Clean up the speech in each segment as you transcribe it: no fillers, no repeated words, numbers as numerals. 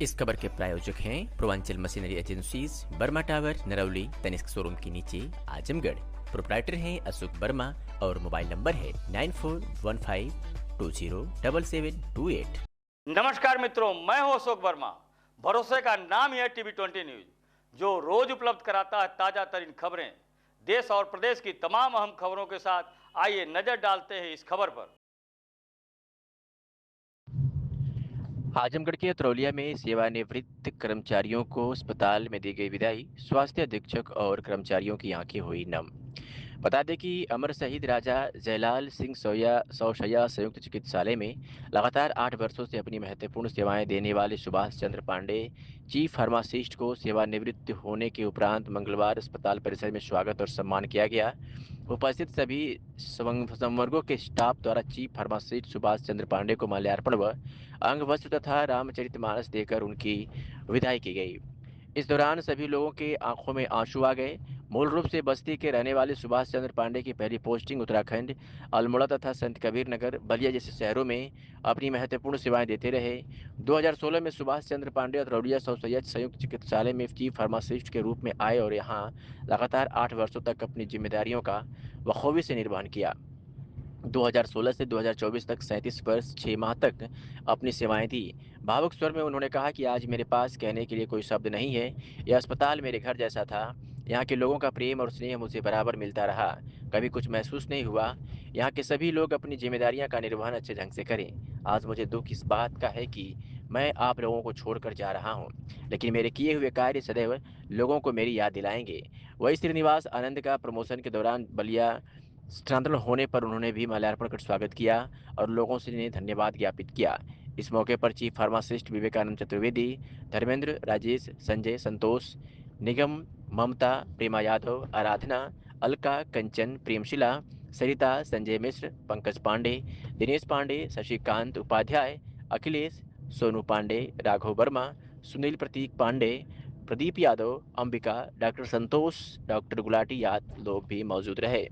इस खबर के प्रायोजक हैं Purvanchal machinery agencies, Burma tower, Narauli, Tanishq showroom के नीचे, आजमगढ़। प्रोप्राइटर हैं अशोक वर्मा और मोबाइल नंबर है 9415207728। नमस्कार मित्रों, मैं हूं अशोक वर्मा। भरोसे का नाम ही है टीवी20 न्यूज, जो रोज उपलब्ध कराता है ताजा तरीन खबरें। देश और प्रदेश की तमाम अहम खबरों के साथ आइए नजर डालते हैं इस खबर पर। आजमगढ़ के अतरौलिया में सेवानिवृत्त कर्मचारियों को अस्पताल में दी गई विदाई। स्वास्थ्य अधीक्षक और कर्मचारियों की आंखें हुई नम। बता दें कि अमर शहीद राजा जयलाल सिंह सौशैया संयुक्त चिकित्सालय में लगातार 8 वर्षों से अपनी महत्वपूर्ण सेवाएं देने वाले सुभाष चंद्र पांडे, चीफ फार्मासिस्ट को सेवानिवृत्त होने के उपरांत मंगलवार अस्पताल परिसर में स्वागत और सम्मान किया गया। उपस्थित सभी संवर्गों के स्टाफ द्वारा चीफ फार्मासिस्ट सुभाष चंद्र पांडे को माल्यार्पण व अंग वस्त्र तथा रामचरितमानस देकर उनकी विदाई की गई। इस दौरान सभी लोगों के आंखों में आंसू आ गए। मूल रूप से बस्ती के रहने वाले सुभाष चंद्र पांडे की पहली पोस्टिंग उत्तराखंड, अल्मोड़ा तथा संत कबीर नगर, बलिया जैसे शहरों में अपनी महत्वपूर्ण सेवाएं देते रहे। 2016 में सुभाष चंद्र पांडे अतरौलिया सौशैया संयुक्त चिकित्सालय में चीफ फार्मासिस्ट के रूप में आए और यहां लगातार 8 वर्षों तक अपनी जिम्मेदारियों का बखूबी से निर्वहन किया। 2016 से 2024 तक 37 वर्ष 6 माह तक अपनी सेवाएं दी। भावुक स्वर में उन्होंने कहा कि आज मेरे पास कहने के लिए कोई शब्द नहीं है। यह अस्पताल मेरे घर जैसा था। यहाँ के लोगों का प्रेम और स्नेह मुझे बराबर मिलता रहा। कभी कुछ महसूस नहीं हुआ। यहाँ के सभी लोग अपनी जिम्मेदारियां का निर्वहन अच्छे ढंग से करें। आज मुझे दुख इस बात का है कि मैं आप लोगों को छोड़कर जा रहा हूँ, लेकिन मेरे किए हुए कार्य सदैव लोगों को मेरी याद दिलाएंगे। वही श्रीनिवास आनंद का प्रमोशन के दौरान बलिया स्थानांतरण होने पर उन्होंने भी माल्यार्पण कर स्वागत किया और लोगों से इन्हें धन्यवाद ज्ञापित किया। इस मौके पर चीफ फार्मासिस्ट विवेकानंद चतुर्वेदी, धर्मेंद्र, राजेश, संजय, संतोष, निगम, ममता, प्रेमा यादव, आराधना, अलका, कंचन, प्रेमशिला, सरिता, संजय मिश्र, पंकज पांडे, दिनेश पांडे, शशिकांत उपाध्याय, अखिलेश, सोनू पांडे, राघव वर्मा, सुनील प्रतीक पांडे, प्रदीप यादव, अंबिका, डॉक्टर संतोष, डॉक्टर गुलाटी आदि लोग भी मौजूद रहे।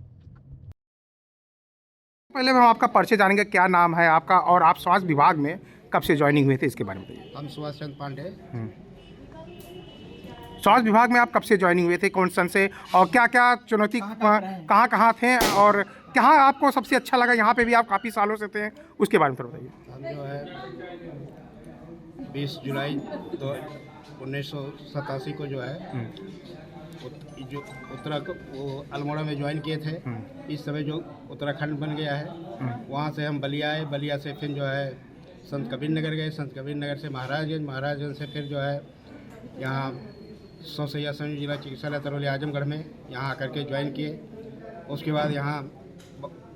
पहले हम आपका परिचय जानेंगे, क्या नाम है आपका और आप स्वास्थ्य विभाग में कब से ज्वाइनिंग हुए थे, इसके बारे में बताइए। हम सुभाष चंद्र पांडे। स्वास्थ्य विभाग में आप कब से ज्वाइनिंग हुए थे, कौन सन से, और क्या क्या चुनौती कहाँ थे और कहाँ आपको सबसे अच्छा लगा? यहाँ पे भी आप काफ़ी सालों से थे, उसके बारे में थोड़ा बताइए। हम जो है 20 जुलाई 1987 को जो है जो वो अल्मोड़ा में ज्वाइन किए थे। इस समय जो उत्तराखंड बन गया है, वहाँ से हम बलिया आए। बलिया से फिर जो है संत कबीर नगर गए। संत कबीर नगर से महाराजगंज से फिर जो है यहाँ सौशैया संयुक्त जिला चिकित्सालय तरौलिया आजमगढ़ में यहाँ आकर के ज्वाइन किए। उसके बाद यहाँ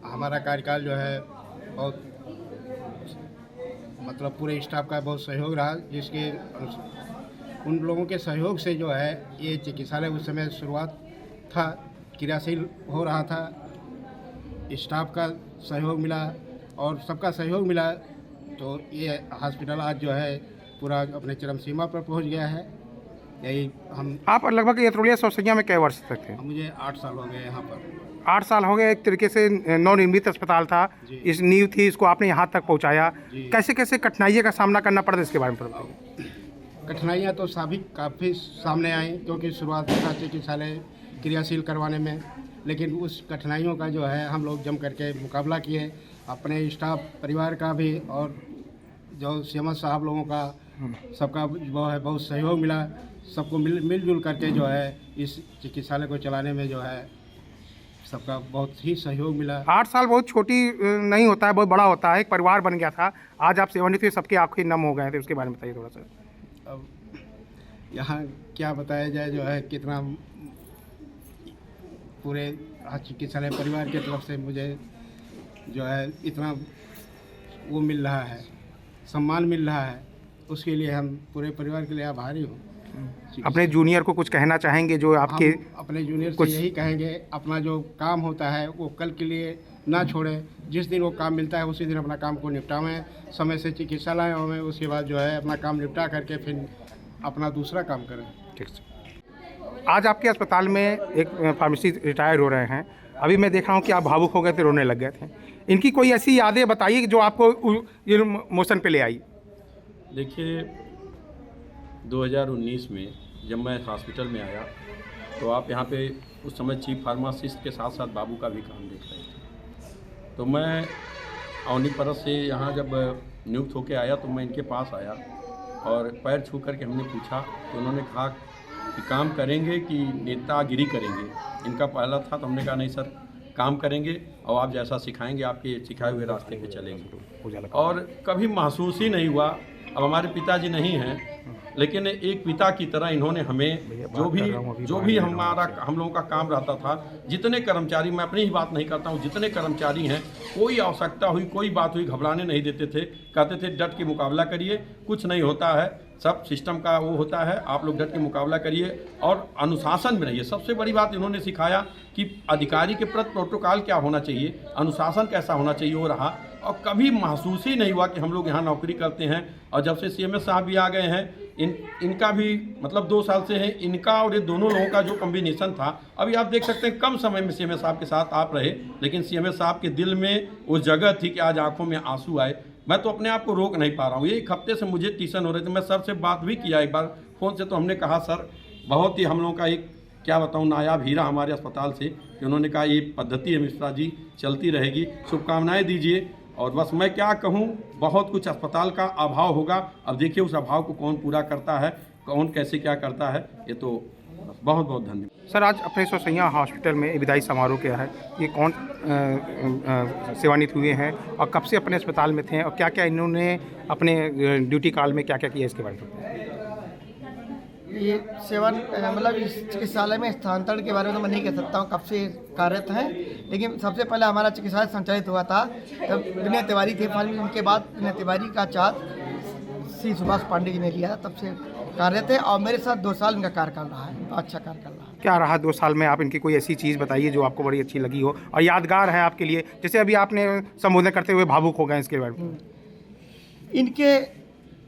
हमारा कार्यकाल जो है बहुत मतलब पूरे स्टाफ का बहुत सहयोग रहा, जिसके उन लोगों के सहयोग से जो है ये चिकित्सालय उस समय शुरुआत था, क्रियाशील हो रहा था। स्टाफ का सहयोग मिला और सबका सहयोग मिला, तो ये हॉस्पिटल आज जो है पूरा अपने चरम सीमा पर पहुंच गया है। यही हम आप लगभग अतरौलिया सौशैया में कई वर्ष तक थे? मुझे 8 साल हो गए यहाँ पर। 8 साल हो गए। एक तरीके से नवनिर्मित अस्पताल था, इस नींव थी, इसको आपने यहाँ तक पहुँचाया। कैसे कैसे कठिनाइयों का सामना करना पड़ा, इसके बारे में थोड़ा बताइए। कठिनाइयाँ तो काफ़ी सामने आई, क्योंकि शुरुआत था चिकित्सालय क्रियाशील करवाने में, लेकिन उस कठिनाइयों का जो है हम लोग जम करके मुकाबला किए। अपने स्टाफ परिवार का भी और जो सीएमएस साहब लोगों का सबका वो है बहुत सहयोग मिला। सबको मिलजुल करके जो है इस चिकित्सालय को चलाने में जो है सबका बहुत ही सहयोग मिला। 8 साल बहुत छोटी नहीं होता है, बहुत बड़ा होता है। एक परिवार बन गया था। आज आप सेवानिवृत्त हुए, सबके आंखें नम हो गए थे, उसके बारे में बताइए थोड़ा सा। अब यहाँ क्या बताया जाए, जो है कितना पूरे चिकित्सालय परिवार की तरफ से मुझे जो है इतना वो मिल रहा है, सम्मान मिल रहा है, उसके लिए हम पूरे परिवार के लिए आभारी हूँ। अपने जूनियर को कुछ कहना चाहेंगे जो आपके? अपने जूनियर से यही कहेंगे, अपना जो काम होता है वो कल के लिए ना छोड़ें। जिस दिन वो काम मिलता है उसी दिन अपना काम को निपटावें, समय से चिकित्सालय आवें, उसके बाद जो है अपना काम निपटा करके फिर अपना दूसरा काम करें। ठीक है। आज आपके अस्पताल में एक फार्मासिस्ट रिटायर हो रहे हैं। अभी मैं देख रहा हूँ कि आप भावुक हो गए थे, रोने लग गए थे। इनकी कोई ऐसी यादें बताइए जो आपको ये मोशन पे ले आई। देखिए, 2019 में जब मैं हॉस्पिटल में आया तो आप यहाँ पे उस समय चीफ फार्मासिस्ट के साथ साथ बाबू का भी काम देख रहे थे। तो मैं अवनी परस से यहाँ जब नियुक्त होकर आया तो मैं इनके पास आया और पैर छू करके हमने पूछा तो उन्होंने कहा कि काम करेंगे कि नेतागिरी करेंगे। इनका पहला था तो हमने कहा नहीं सर, काम करेंगे और आप जैसा सिखाएंगे आपके सिखाए हुए रास्ते पे चलेंगे। और कभी महसूस ही नहीं हुआ, अब हमारे पिताजी नहीं हैं लेकिन एक पिता की तरह इन्होंने हमें जो भी हम लोगों का काम रहता था, जितने कर्मचारी, मैं अपनी ही बात नहीं करता हूँ, जितने कर्मचारी हैं कोई आवश्यकता हुई कोई बात हुई घबराने नहीं देते थे, कहते थे डट के मुकाबला करिए, कुछ नहीं होता है, सब सिस्टम का वो होता है, आप लोग डट के मुकाबला करिए और अनुशासन में रहिए। सबसे बड़ी बात इन्होंने सिखाया कि अधिकारी के प्रति प्रोटोकॉल क्या होना चाहिए, अनुशासन कैसा होना चाहिए, वो रहा। और कभी महसूस ही नहीं हुआ कि हम लोग यहाँ नौकरी करते हैं। और जब से CMS साहब भी आ गए हैं, इनका भी मतलब 2 साल से है, इनका और ये दोनों लोगों का जो कॉम्बिनेशन था, अभी आप देख सकते हैं कम समय में CMS साहब के साथ आप रहे, लेकिन CMS साहब के दिल में वो जगह थी कि आज आंखों में आंसू आए। मैं तो अपने आप को रोक नहीं पा रहा हूँ। ये 1 हफ्ते से मुझे ट्यूशन हो रहे थे, मैं सर से बात भी किया एक बार फ़ोन से, तो हमने कहा सर बहुत ही हम लोगों का एक क्या बताऊँ नायाब हीरा हमारे अस्पताल से, कि उन्होंने कहा ये पद्धति है मिश्रा जी, चलती रहेगी, शुभकामनाएँ दीजिए। और बस मैं क्या कहूँ, बहुत कुछ अस्पताल का अभाव होगा, अब देखिए उस अभाव को कौन पूरा करता है, कौन कैसे क्या करता है, ये तो बहुत बहुत धन्यवाद। सर, आज अपने सोसैया हॉस्पिटल में विदाई समारोह क्या है, ये कौन सेवानिवृत्त हुए हैं और कब से अपने अस्पताल में थे और क्या क्या इन्होंने अपने ड्यूटी काल में क्या क्या किया, इसके बारे में? ये सेवा मतलब इस चिकित्सालय में स्थानांतरण के बारे में तो मैं नहीं कह सकता हूँ कब से कार्यरत हैं, लेकिन सबसे पहले हमारा चिकित्सालय संचालित हुआ था तब विनय तिवारी थे, फिर उनके बाद विनय तिवारी का चार्ज श्री सुभाष पांडे जी ने लिया, तब से कार्यरत है और मेरे साथ 2 साल इनका कार्यकाल रहा है, अच्छा कार्यकाल रहा है। क्या रहा 2 साल में? आप इनकी कोई ऐसी चीज़ बताइए जो आपको बड़ी अच्छी लगी हो और यादगार है आपके लिए, जैसे अभी आपने संबोधन करते हुए भावुक हो गए, इसके बारे में? इनके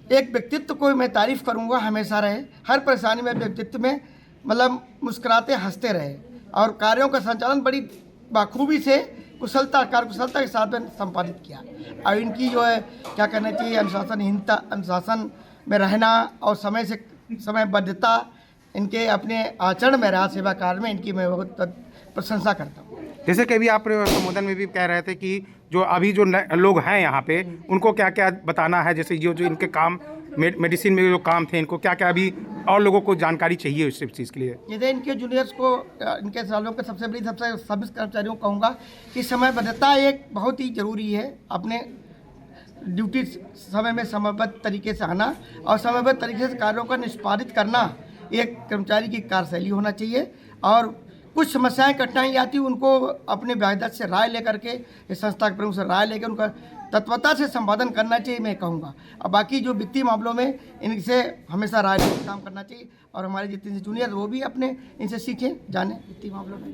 एक व्यक्तित्व को मैं तारीफ़ करूंगा, हमेशा रहे, हर परेशानी में व्यक्तित्व में मतलब मुस्कुराते हंसते रहे और कार्यों का संचालन बड़ी बाखूबी से कार्यकुशलता के साथ में संपादित किया। और इनकी जो है क्या कहना चाहिए, अनुशासन में रहना और समय से समयबद्धता इनके अपने आचरण में रहा, सेवा कार्य में इनकी मैं बहुत प्रशंसा करता हूँ। जैसे कि अभी आप संबोधन में भी कह रहे थे कि जो अभी जो लोग हैं यहाँ पे उनको क्या क्या बताना है, जैसे जो इनके काम मेडिसिन में जो काम थे, इनको क्या क्या अभी और लोगों को जानकारी चाहिए इस चीज़ के लिए? जैसे इनके जूनियर्स को, इनके सालों के सबसे बड़ी सर्विस कर्मचारियों को कहूँगा कि समयबद्धता एक बहुत ही ज़रूरी है। अपने ड्यूटी समय में समयबद्ध तरीके से आना और समयबद्ध तरीके से कार्यों का निष्पादित करना एक कर्मचारी की कार्यशैली होना चाहिए। और कुछ समस्याएं कठिनाई आती, उनको अपने व्याध्यक्ष से राय लेकर के, इस संस्था के प्रमुख से राय लेकर उनका तत्परता से संपादन करना चाहिए, मैं कहूँगा। और बाकी जो वित्तीय मामलों में इनसे हमेशा राय लेकर काम करना चाहिए और हमारे जितने जूनियर वो भी अपने इनसे सीखें, जानें वित्तीय मामलों में।